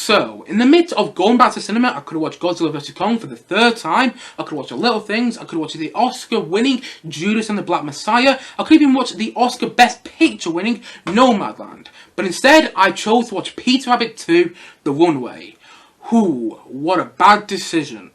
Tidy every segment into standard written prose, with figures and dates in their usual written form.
So, in the midst of going back to cinema, I could have watched Godzilla vs. Kong for the third time, I could have watched The Little Things, I could have watched the Oscar-winning Judas and the Black Messiah, I could even watch the Oscar Best Picture-winning Nomadland. But instead, I chose to watch Peter Rabbit 2, The Runaway. Whew, what a bad decision.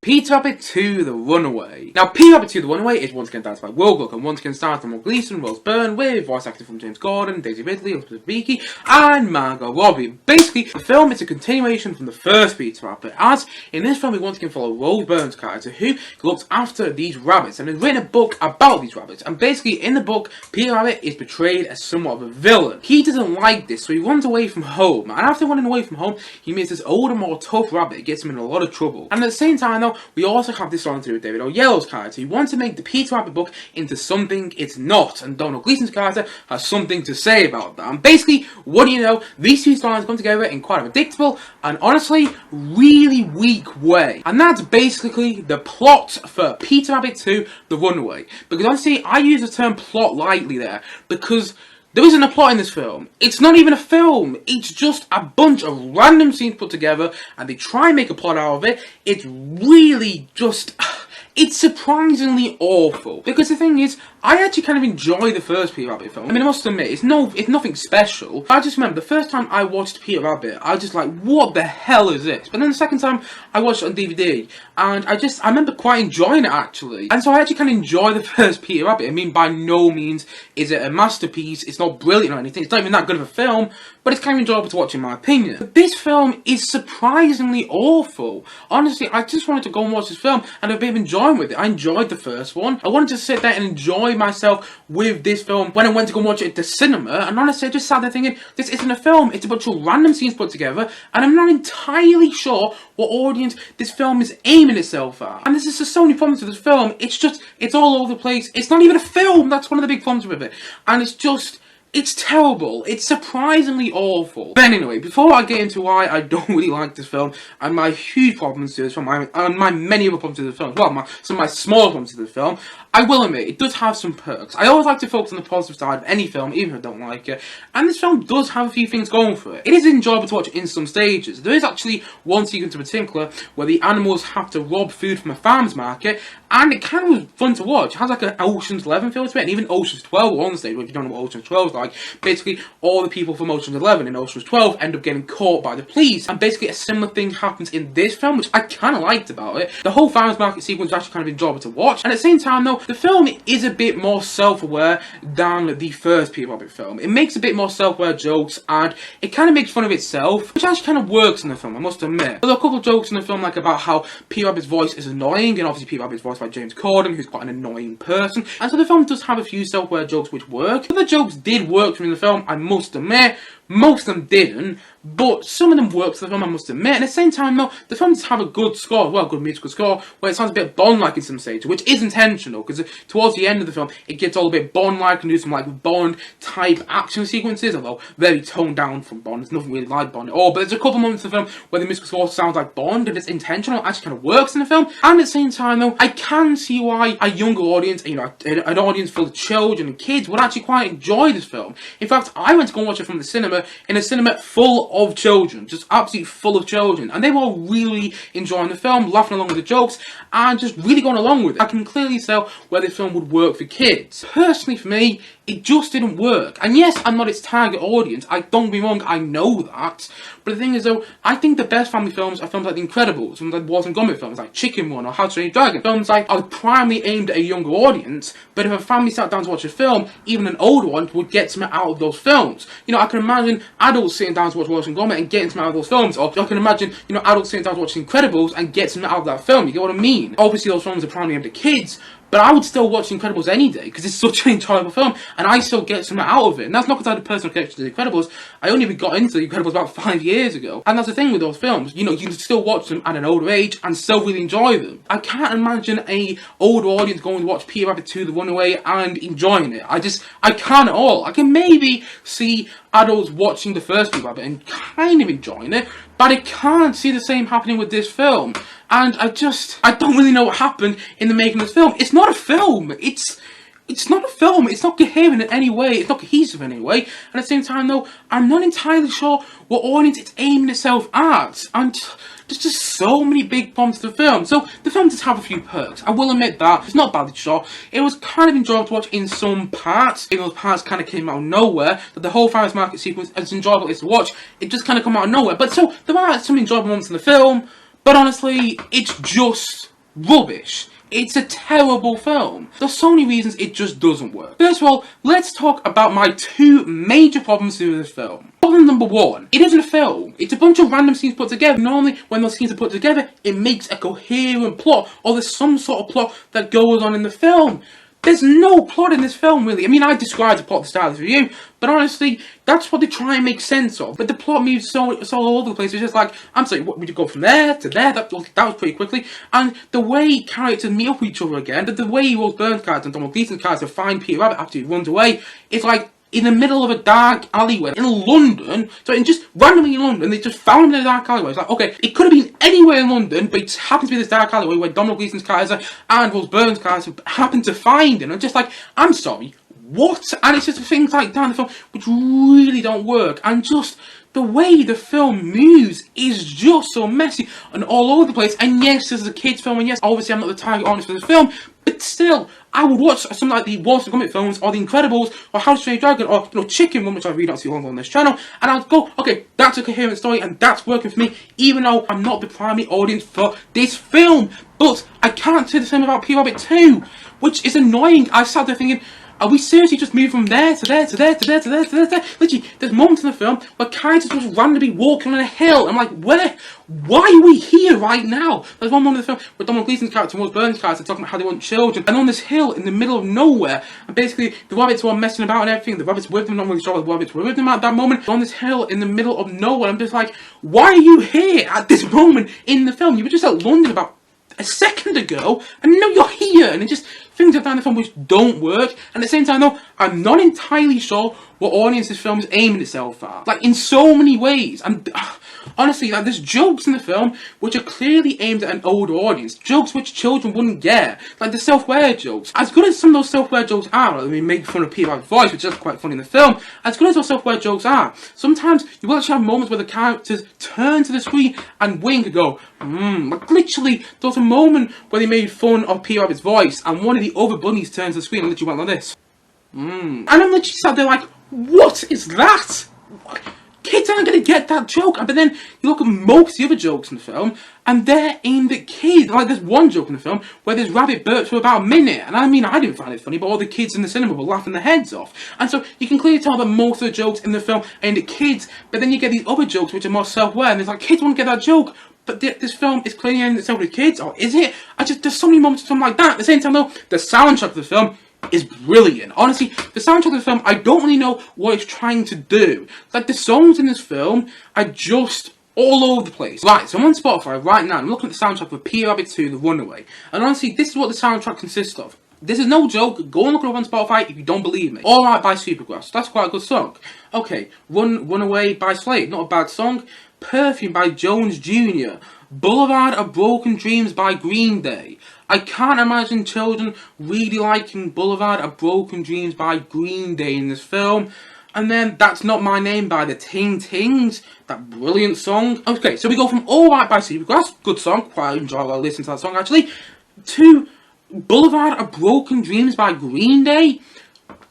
Peter Rabbit 2, The Runaway. Now, Peter Rabbit 2, The Runaway is once again directed by Gluck, and once again stars Domhnall Gleeson, Byrne, with voice acting from James Corden, Ridley, Debicki, and Margot Robbie. Basically, the film is a continuation from the first Peter Rabbit, as in this film we once again follow Byrne's character, who looks after these rabbits, and has written a book about these rabbits. And basically, in the book, Peter Rabbit is portrayed as somewhat of a villain. He doesn't like this, so he runs away from home, and after running away from home, he meets this older, more tough rabbit. It gets him in a lot of trouble. And at the same time, though, we also have this story to do with David Owyello's character. He wants to make the Peter Rabbit book into something it's not, and Domhnall Gleeson's character has something to say about that. And basically, what do you know, these two storylines come together in quite a predictable and honestly really weak way. And that's basically the plot for Peter Rabbit 2, The Runaway. Because honestly, I use the term plot lightly there, because there isn't a plot in this film. It's not even a film. It's just a bunch of random scenes put together and they try and make a plot out of it. It's really just... It's surprisingly awful. Because the thing is, I actually kind of enjoy the first Peter Rabbit film. I mean, I must admit, it's nothing special. I just remember the first time I watched Peter Rabbit, I was just like, what the hell is this? But then the second time I watched it on DVD, and I remember quite enjoying it actually. And so I actually kind of enjoy the first Peter Rabbit. I mean, by no means is it a masterpiece. It's not brilliant or anything. It's not even that good of a film, but it's kind of enjoyable to watch in my opinion. But this film is surprisingly awful. Honestly, I just wanted to go and watch this film and have a bit of enjoyment with it. I enjoyed the first one. I wanted to sit there and enjoy myself with this film when I went to go and watch it at the cinema, and honestly I just sat there thinking, this isn't a film, it's a bunch of random scenes put together, and I'm not entirely sure what audience this film is aiming itself at. And this is just so many problems with this film. It's all over the place. It's not even a film. That's one of the big problems with it. And it's terrible. It's surprisingly awful. But anyway, before I get into why I don't really like this film, and my huge problems to this film, and my many other problems to this film, well, some of my small problems to the film, I will admit, it does have some perks. I always like to focus on the positive side of any film, even if I don't like it, and this film does have a few things going for it. It is enjoyable to watch in some stages. There is actually one sequence in particular where the animals have to rob food from a farmer's market, and it kind of was fun to watch. It has like an Ocean's 11 feel to it, and even Ocean's 12 at one stage, if you don't know what Ocean's 12 is like. Basically, all the people from Ocean's 11 and Ocean's 12 end up getting caught by the police, and basically a similar thing happens in this film, which I kind of liked about it. The whole farmer's market sequence is actually kind of enjoyable to watch, and at the same time though, the film is a bit more self-aware than the first Peter Rabbit film. It makes a bit more self-aware jokes, and it kind of makes fun of itself, which actually kind of works in the film, I must admit. There are a couple of jokes in the film, like about how Peter Rabbit's voice is annoying, and obviously Peter Rabbit's voiced by James Corden, who's quite an annoying person, and so the film does have a few self-aware jokes which work. Other jokes did work for me in the film, I must admit. Most of them didn't, but some of them worked for the film, I must admit. And at the same time, though, the film does have a good score, well, a good musical score, where it sounds a bit Bond-like in some stages, which is intentional, because towards the end of the film, it gets all a bit Bond-like and do some, like, Bond-type action sequences, although very toned down from Bond. There's nothing really like Bond at all, but there's a couple moments in the film where the musical score sounds like Bond, and it's intentional, it actually kind of works in the film. And at the same time, though, I can see why a younger audience, you know, an audience full of children and kids would actually quite enjoy this film. In fact, I went to go and watch it from the cinema, in a cinema full of children, just absolutely full of children, and they were all really enjoying the film, laughing along with the jokes, and just really going along with it. I can clearly tell where this film would work for kids. Personally, for me, it just didn't work. And yes, I'm not its target audience, don't get me wrong, I know that, but the thing is though, I think the best family films are films like The Incredibles, films like Wallace and Gromit films, like Chicken Run or How to Train Your Dragon, films like are primarily aimed at a younger audience, but if a family sat down to watch a film, even an older one would get something out of those films. You know, I can imagine adults sitting down to watch Wallace and Gromit and getting something out of those films, or I can imagine, you know, adults sitting down to watch The Incredibles and get something out of that film, you get what I mean? Obviously those films are primarily aimed at kids, but I would still watch The Incredibles any day, because it's such an enjoyable film, and I still get something out of it. And that's not because I had a personal connection to The Incredibles. I only got into The Incredibles about 5 years ago. And that's the thing with those films, you know, you can still watch them at an older age and still really enjoy them. I can't imagine a older audience going to watch Peter Rabbit 2, The Runaway, and enjoying it. I can't at all. I can maybe see adults watching the first Peter Rabbit and kind of enjoying it, but I can't see the same happening with this film. And I don't really know what happened in the making of this film. It's not a film. it's not a film, it's not coherent in any way, it's not cohesive in any way, and at the same time though, I'm not entirely sure what audience it's aiming itself at, and there's just so many big problems to the film. So, the film does have a few perks, I will admit that, it's not badly shot, it was kind of enjoyable to watch in some parts, even those parts kind of came out of nowhere, that the whole farmers market sequence, as enjoyable as to watch, it just kind of come out of nowhere, but so, there are some enjoyable moments in the film, but honestly, it's just rubbish. It's a terrible film. There's so many reasons it just doesn't work. First of all, let's talk about my two major problems with this film. Problem number one, it isn't a film. It's a bunch of random scenes put together. Normally, when those scenes are put together, it makes a coherent plot, or there's some sort of plot that goes on in the film. There's no plot in this film, really. I mean, I described the plot at the start of the review, but honestly, that's what they try and make sense of. But the plot moves so all over the place. It's just like, I'm sorry, what would you go from there to there? That was pretty quickly. And the way characters meet up with each other again, the way Byrne's character and Domhnall Gleeson's character find Peter Rabbit after he runs away, it's like in the middle of a dark alleyway in London. So, in just randomly in London, they just found him in a dark alleyway. It's like, okay, it could have been anywhere in London, but it happens to be this dark alleyway where Domhnall Gleeson's character and Byrne's character happened to find him. And just like, I'm sorry, what? And it's just things like that in the film which really don't work. And just the way the film moves is just so messy and all over the place. And yes, this is a kids' film, and yes, obviously I'm not the target audience for this film, but still, I would watch something like the Wallace and Gromit films, or The Incredibles, or How to Train Your Dragon, or Chicken Run, which I read out to you on this channel, and I'd go, okay, that's a coherent story, and that's working for me, even though I'm not the primary audience for this film. But I can't say the same about Peter Rabbit 2, which is annoying. I sat there thinking, are we seriously just moving from there to there to there to there to there to there to there? Literally, there's moments in the film where characters just randomly walking on a hill. I'm like, why are we here right now? There's one moment in the film where Domhnall Gleeson's character and Byrne's character talking about how they want children, and on this hill in the middle of nowhere, and basically the rabbits were messing about and everything. The rabbits were with them, not really sure the rabbits were with them at that moment. On this hill in the middle of nowhere, I'm just like, why are you here at this moment in the film? You were just at London about a second ago, and now you're here, and it just things like that in the film which don't work. And at the same time though, I'm not entirely sure what audience this film is aiming itself at. Like, in so many ways. And honestly, like, there's jokes in the film which are clearly aimed at an older audience. Jokes which children wouldn't get. Like the self-aware jokes. As good as some of those self-aware jokes are, like, I mean, making fun of Peter Rabbit's voice, which is quite funny in the film, as good as those self-aware jokes are, sometimes you will actually have moments where the characters turn to the screen and wink and go, like literally, there was a moment where they made fun of Peter Rabbit's voice, and one of the other bunnies turned to the screen and literally went like this. And I'm literally sat there like, what is that? Kids aren't going to get that joke. But then you look at most of the other jokes in the film, and they're aimed at kids. Like, there's one joke in the film where this rabbit burps for about a minute, and I mean, I didn't find it funny, but all the kids in the cinema were laughing their heads off. And so you can clearly tell that most of the jokes in the film are aimed at kids, but then you get these other jokes which are more self-aware, and it's like, kids won't get that joke. But this film is clearly aimed at itself with kids, or is it? There's so many moments of something like that. At the same time though, the soundtrack of the film is brilliant. Honestly, the soundtrack of the film, I don't really know what it's trying to do. Like, the songs in this film are just all over the place. Right, so I'm on Spotify right now, I'm looking at the soundtrack for Peter Rabbit 2, The Runaway. And honestly, this is what the soundtrack consists of. This is no joke, go and look it up on Spotify if you don't believe me. Alright by Supergrass, that's quite a good song. Okay, Runaway by Slade, not a bad song. Perfume by Jones Jr. Boulevard of Broken Dreams by Green Day. I can't imagine children really liking Boulevard of Broken Dreams by Green Day in this film. And then That's Not My Name by the Ting Tings, that brilliant song. Okay, so we go from Alright by Supergrass, good song, quite enjoyable listening to that song actually, to Boulevard of Broken Dreams by Green Day.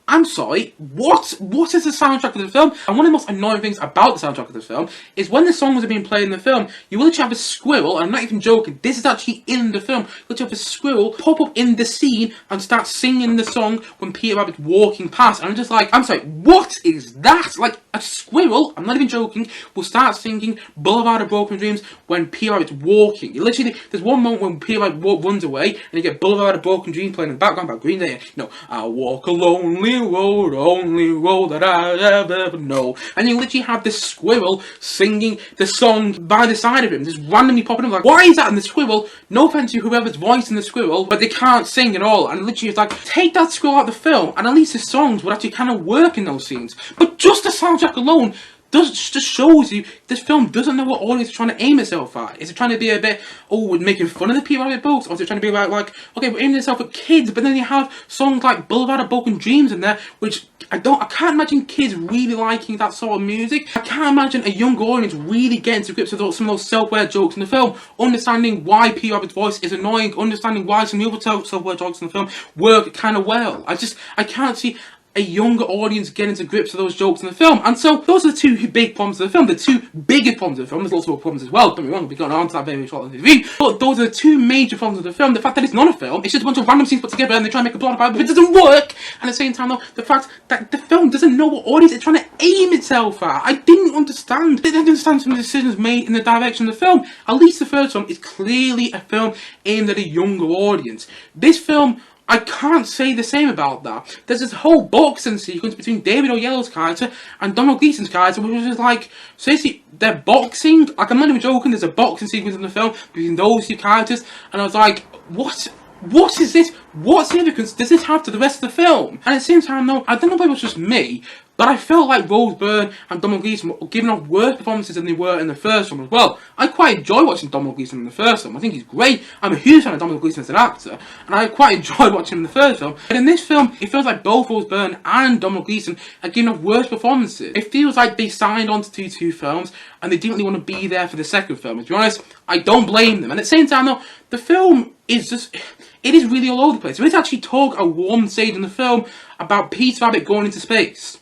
I'm sorry, what is the soundtrack of the film? And one of the most annoying things about the soundtrack of the film is when the songs are being played in the film, you will literally have a squirrel, and I'm not even joking, this is actually in the film, you literally have a squirrel pop up in the scene and start singing the song when Peter Rabbit's walking past, and I'm just like, I'm sorry, what is that? Like, a squirrel, I'm not even joking, will start singing Boulevard of Broken Dreams when Peter Rabbit's walking. You literally, there's one moment when Peter Rabbit runs away, and you get Boulevard of Broken Dreams playing in the background by Green Day, I walk a lonely road, only road that I ever know. And you literally have this squirrel singing the song by the side of him, just randomly popping up, like, why is that? And the squirrel, no offense to whoever's voicing the squirrel, but they can't sing at all. And literally it's like, take that squirrel out of the film, and at least the songs would actually kind of work in those scenes. But just the soundtrack alone just shows you this film doesn't know what audience it's trying to aim itself at. Is it trying to be a bit, oh, we're making fun of the Peter Rabbit books? Or is it trying to be like, okay, we're aiming itself at kids, but then you have songs like Boulevard of Broken Dreams in there, which I can't imagine kids really liking that sort of music. I can't imagine a young audience really getting to grips with some of those self-aware jokes in the film, understanding why Peter Rabbit's voice is annoying, understanding why some of the other self-aware jokes in the film work kind of well. I can't see a younger audience getting to grips with those jokes in the film. And so those are the two big problems of the film, the two biggest problems of the film. There's lots of other problems as well, don't get me wrong, we've gone on to that very short TV, but those are the two major problems of the film. The fact that it's not a film, it's just a bunch of random scenes put together and they try and make a plot about it, but it doesn't work. And at the same time though, the fact that the film doesn't know what audience it's trying to aim itself at. I didn't understand some of the decisions made in the direction of the film. At least the first film is clearly a film aimed at a younger audience. This film, I can't say the same about that. There's this whole boxing sequence between David Owyello's character and Domhnall Gleeson's character, which was just like, seriously, they're boxing? Like, I'm not even joking, there's a boxing sequence in the film between those two characters, and I was like, what? What is this? What significance does this have to the rest of the film? And at the same time though, I don't know if it was just me, but I felt like Byrne and Domhnall Gleeson were giving off worse performances than they were in the first film as well. I quite enjoy watching Domhnall Gleeson in the first film. I think he's great. I'm a huge fan of Domhnall Gleeson as an actor, and I quite enjoyed watching him in the first film. But in this film, it feels like both Byrne and Domhnall Gleeson are giving off worse performances. It feels like they signed on to do two films, and they didn't really want to be there for the second film. To be honest, I don't blame them. And at the same time though, the film is just, it is really all over the place. We need to actually talk at one stage in the film about Peter Rabbit going into space.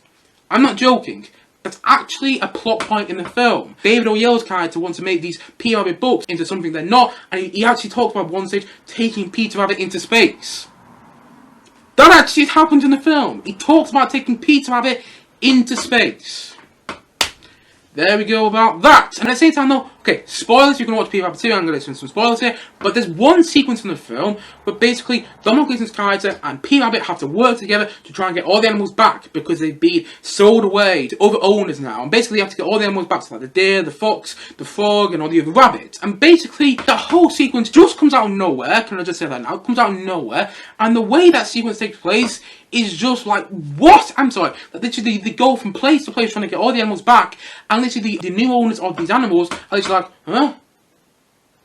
I'm not joking. That's actually a plot point in the film. David Owyello's character wants to make these Peter Rabbit books into something they're not, and he actually talks about one stage taking Peter Rabbit into space. That actually happens in the film. He talks about taking Peter Rabbit into space. There we go about that. And at the same time though, okay, spoilers, you can watch Peter Rabbit 2, I'm going to list some spoilers here, but there's one sequence in the film where basically Domhnall Gleeson's character and Peter Rabbit have to work together to try and get all the animals back because they've been sold away to other owners now, and basically you have to get all the animals back, so like the deer, the fox, the frog, and all the other rabbits. And basically, that whole sequence just comes out of nowhere, can I just say that now? It comes out of nowhere, and the way that sequence takes place is just like, what? I'm sorry. Like, literally, they go from place to place trying to get all the animals back, and literally the new owners of these animals are literally like, huh?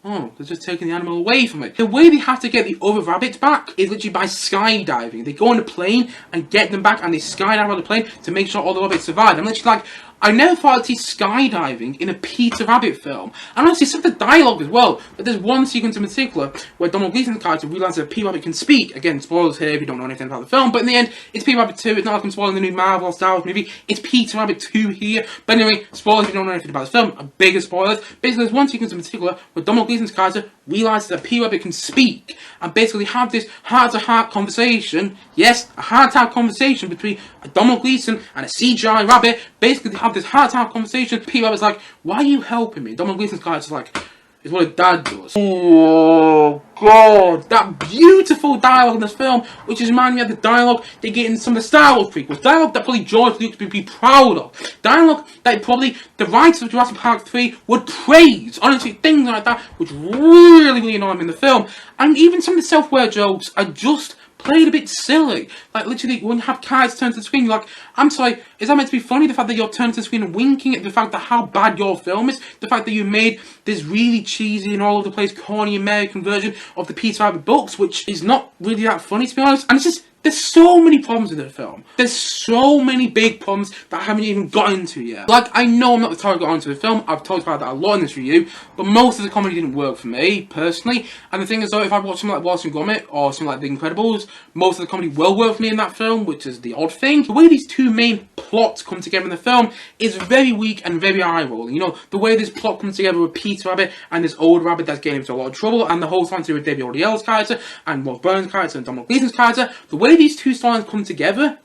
Oh, they're just taking the animal away from it. The way they have to get the other rabbits back is literally by skydiving. They go on a plane and get them back, and they skydive on the plane to make sure all the rabbits survive. I'm literally like, I never thought I'd see skydiving in a Peter Rabbit film. And honestly, some of the dialogue as well. But there's one sequence in particular where Domhnall Gleeson's character realises that Peter Rabbit can speak. Again, spoilers here if you don't know anything about the film. But in the end, it's Peter Rabbit 2. It's not like I'm spoiling the new Marvel or Star Wars movie. It's Peter Rabbit 2 here. But anyway, spoilers if you don't know anything about the film. A bigger spoilers. Basically, there's one sequence in particular where Domhnall Gleeson's character realises that Peter Rabbit can speak. And basically have this heart-to-heart conversation. Yes, a heart-to-heart conversation between a Domhnall Gleeson and a CGI rabbit. Basically, they have this heart-to-heart conversation. Peter Rabbit's like, why are you helping me? Domhnall Gleeson's character's like, it's what a dad does. Oh, God. That beautiful dialogue in this film, which is reminding me of the dialogue they get in some of the Star Wars prequels. Dialogue that probably George Lucas would be proud of. Dialogue that probably the writers of Jurassic Park 3 would praise. Honestly, things like that, which really annoy me in the film. And even some of the self-aware jokes are just played a bit silly. Like, literally, when you have characters turn to the screen, you're like, I'm sorry, is that meant to be funny? The fact that you're turning to the screen and winking at the fact that how bad your film is? The fact that you made this really cheesy and all over the place, corny American version of the Peter Rabbit books, which is not really that funny, to be honest. And it's just, there's so many problems with the film. There's so many big problems that I haven't even got into yet. Like, I know I'm not the target onto the film. I've talked about that a lot in this review. But most of the comedy didn't work for me, personally. And the thing is, though, if I watch something like Wallace and Gromit or something like The Incredibles, most of the comedy will work for me in that film, which is the odd thing. The way these two main plots come together in the film is very weak and very eye-rolling. You know, the way this plot comes together with Peter Rabbit and this old rabbit that's getting into a lot of trouble, and the whole time to do with David Owyello's character and Byrne's character and Domhnall Gleeson's character, the way these two storylines come together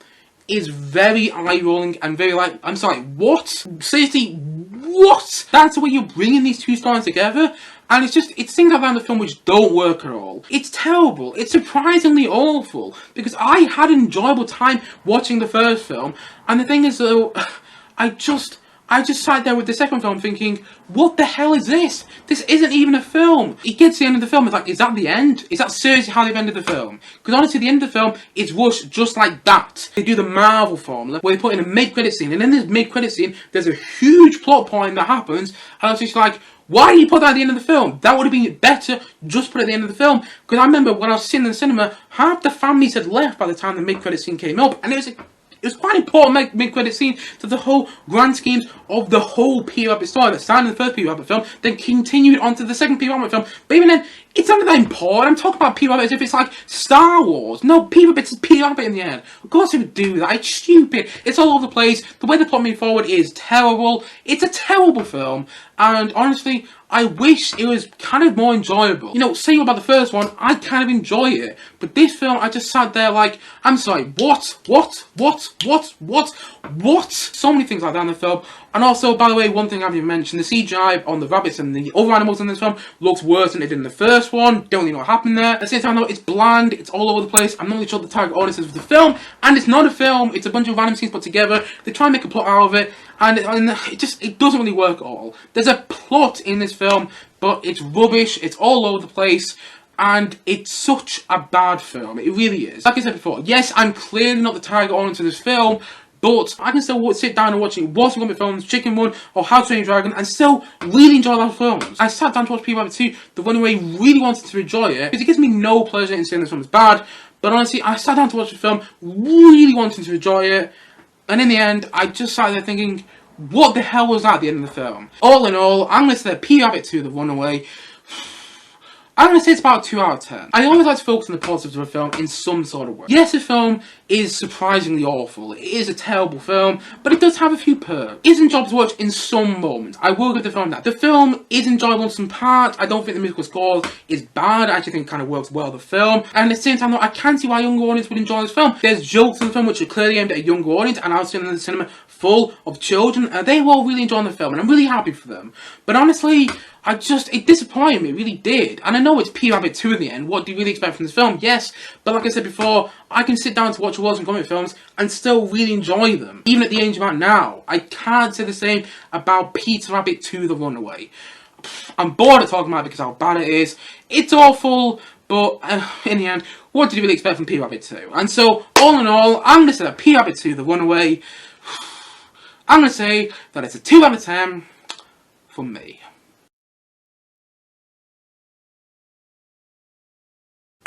is very eye-rolling and very like, I'm sorry, what? Seriously, what? That's the way you're bringing these two storylines together? And it's things like that in the film which don't work at all. It's terrible. It's surprisingly awful. Because I had an enjoyable time watching the first film. And the thing is, though, I I just sat there with the second film thinking, what the hell is this? This isn't even a film. It gets to the end of the film, it's like, is that the end? Is that seriously how they've ended the film? Because honestly, the end of the film is rushed just like that. They do the Marvel formula, where they put in a mid-credit scene, and in this mid-credit scene, there's a huge plot point that happens, and I was just like, why did you put that at the end of the film? That would have been better, just put it at the end of the film. Because I remember when I was sitting in the cinema, half the families had left by the time the mid-credit scene came up, and it was quite important mid-credit scene to the whole grand schemes of the whole Peter Rabbit story that started in the first Peter Rabbit film, then continued on to the second Peter Rabbit film. But even then, it's not that important. I'm talking about Peter Rabbit as if it's like Star Wars. No, Peter Rabbit's Peter Rabbit in the end. Of course they would do that. It's stupid. It's all over the place. The way they plot me forward is terrible. It's a terrible film. And honestly, I wish it was kind of more enjoyable. You know, saying about the first one, I kind of enjoy it. But this film, I just sat there like, I'm sorry, what? So many things like that in the film. And also, by the way, one thing I haven't even mentioned, the CGI on the rabbits and the other animals in this film looks worse than it did in the first one. Don't really know what happened there. At the same time though, it's bland, it's all over the place. I'm not really sure the target audience is for the film. And it's not a film, it's a bunch of random scenes put together. They try and make a plot out of it. And it doesn't really work at all. There's a plot in this film, but it's rubbish, it's all over the place. And it's such a bad film, it really is. Like I said before, yes, I'm clearly not the target audience of this film, but I can still sit down and watch Wallace & Gromit films, Chicken Run, or How to Train Your Dragon, and still really enjoy those films. I sat down to watch Peter Rabbit 2, The Runaway, really wanted to enjoy it, because it gives me no pleasure in saying this film is bad, but honestly, I sat down to watch the film, really wanting to enjoy it, and in the end, I just sat there thinking, what the hell was that at the end of the film? All in all, I'm going to say Peter Rabbit 2, The Runaway, I'm going to say it's about a 2 out of 10. I always like to focus on the positives of a film in some sort of way. Yes, the film is surprisingly awful. It is a terrible film, but it does have a few perks. It is enjoyable to watch in some moments. I will give the film that. The film is enjoyable in some parts. I don't think the musical score is bad. I actually think it kind of works well with the film. And at the same time, though, I can see why a younger audience would enjoy this film. There's jokes in the film which are clearly aimed at a younger audience, and I was sitting in the cinema full of children, and they were all really enjoying the film, and I'm really happy for them. But honestly, it disappointed me, it really did. And I know it's Peter Rabbit 2 in the end, what do you really expect from this film? Yes, but like I said before, I can sit down to watch Wallace & Gromit films and still really enjoy them. Even at the age I'm at now, I can't say the same about Peter Rabbit 2 The Runaway. I'm bored of talking about it because how bad it is. It's awful, but in the end, what did you really expect from Peter Rabbit 2? And so, all in all, I'm going to say that Peter Rabbit 2 The Runaway, I'm going to say that it's a 2 out of 10 for me.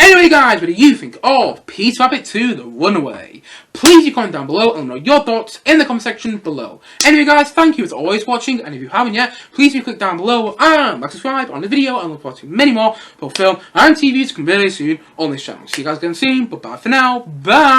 Anyway guys, what do you think of Peter Rabbit 2 The Runaway? Please leave a comment down below and let me know your thoughts in the comment section below. Anyway guys, thank you as always for watching, and if you haven't yet, please do click down below and like, subscribe on the video, and look forward to many more both film and TV videos coming very soon on this channel. See you guys again soon, but bye for now, bye!